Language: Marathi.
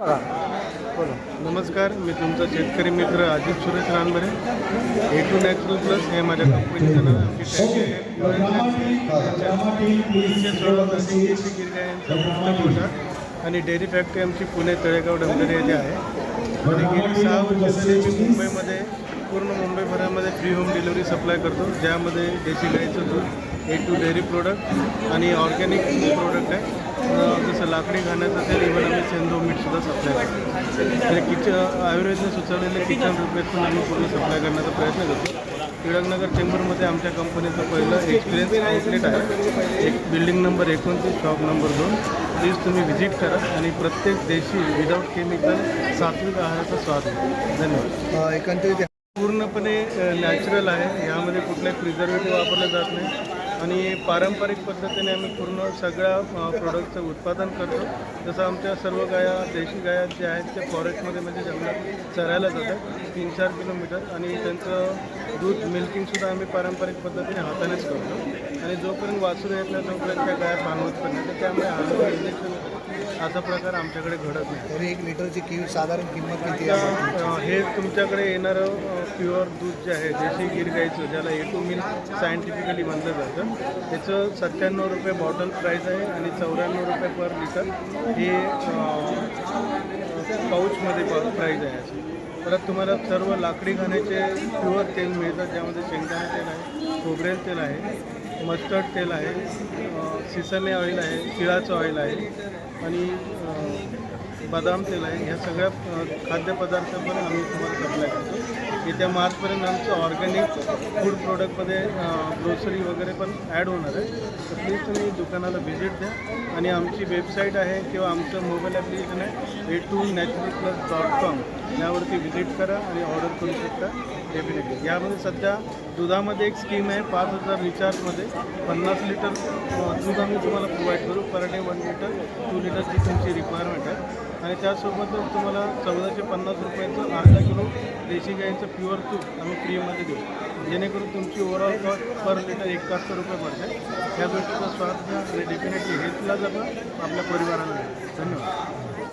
नमस्कार, मी तुमचा शेतकरी मित्र Ajit Suresh Ranbare. A2 natural plus हे माझ्या कंपनीचं नाव. आणि डेअरी फॅक्टरी आमची पुणे तळेगाव डंबरे येथे आहे. आणि गेली 6 वर्ष झाली मी मुंबईमध्ये पूर्ण मुंबईभरामध्ये फ्री होम डिलिव्हरी सप्लाय करतो, ज्यामध्ये देशी गाईचं दूध, A2 डेअरी प्रोडक्ट आणि ऑर्गॅनिक प्रोडक्ट आहे. जसं लाकडी खाण्याचं तेल, इव्हन आम्ही सेंदो मीठसुद्धा सप्लाय करतो. आणि आयुर्वेदने सुचवलेले किचन रुपयातून आम्ही पूर्ण सप्लाय करण्याचा प्रयत्न करतो. टिळकनगर चेंबूरमध्ये आमच्या कंपनीचं पहिलं एक्सपिरियन्स आउटलेट आहे. Building number 29, shop number 2. Please तुम्ही व्हिजिट करा आणि प्रत्येक देशी विदाऊट केमिकल सात्विक आहाराचा स्वाद आहे. धन्यवाद. एकंदरीत पूर्णपणे नॅचरल आहे. यामध्ये कुठलाही प्रिझर्वेटिव्ह वापरले जात नाही आणि पारंपरिक पद्धतीने आम्ही पूर्ण सगळ्या प्रोडक्टचं उत्पादन करतो. जसं आमच्या सर्व गाया, देशी गाया ज्या आहेत ते फॉरेस्टमध्ये म्हणजे जंगलात चरायला जातात 3-4 किलोमीटर. आणि त्यांचं दूध मिल्किंगसुद्धा आम्ही पारंपरिक पद्धतीने हातानेच करतो. आणि जोपर्यंत वासरू येत नाही तोपर्यंत त्या गाया पाणवत पण नाही, तर त्यामुळे हालून इंजेक्शन असा प्रकार आमच्याकडे घडत नाही. तरी 1 लिटरची साधारण किंमत किती आहे? हे तुमच्याकडे येणारं प्युअर दूध जे आहे देशी गिर गाईचं, ज्याला A2 मिल्क सायंटिफिकली म्हणलं जातं, त्याचं 97 रुपये बॉटल प्राईस आहे आणि 94 रुपये पर लिटर हे पाऊचमध्ये प्राईज आहे याची. परत तुम्हाला सर्व लाकडी खाण्याचे प्युअर तेल मिळतात, ज्यामध्ये शेंगदाणा तेल आहे, खोबरेल तेल आहे, मस्टर्ड तेल आहे, सिसमे ऑइल आहे, तिळाचं ऑइल आहे आणि बदाम तेल आहे. ह्या सगळ्या खाद्यपदार्थ पण आम्ही तुम्हाला सप्लाय करतो. येत्या मार्चपर्यंत आमचं ऑर्गॅनिक फूड प्रोडक्टमध्ये ग्रोसरी वगैरे पण ॲड होणार आहे. तर प्लीज तुम्ही दुकानाला व्हिजिट द्या. आणि आमची वेबसाईट आहे किंवा आमचं मोबाईल ॲप्लिकेशन आहे A2naturalplus.com, यावरती व्हिजिट करा आणि ऑर्डर करू शकता डेफिनेटली. यामध्ये सध्या दुधामध्ये एक स्कीम आहे, 5,000 रिचार्जमध्ये 50 लिटर दूध आम्ही तुम्हाला प्रोव्हाइड करू. पर डे 1 लिटर 2 लिटरची तुमची रिक्वायरमेंट आहे. आणि त्यासोबतच तुम्हाला 1450 रुपयाचं अर्धा किलो देशी गाईचं प्युअर तूप आम्ही फ्रीमध्ये देऊ, जेणेकरून तुमची ओव्हरऑल कॉस्ट पर लिटर 71 रुपये पडते. ह्या गोष्टीचा स्वाद घ्या आणि डेफिनेटली हेल्थला जपा, आपल्या परिवाराला. धन्यवाद.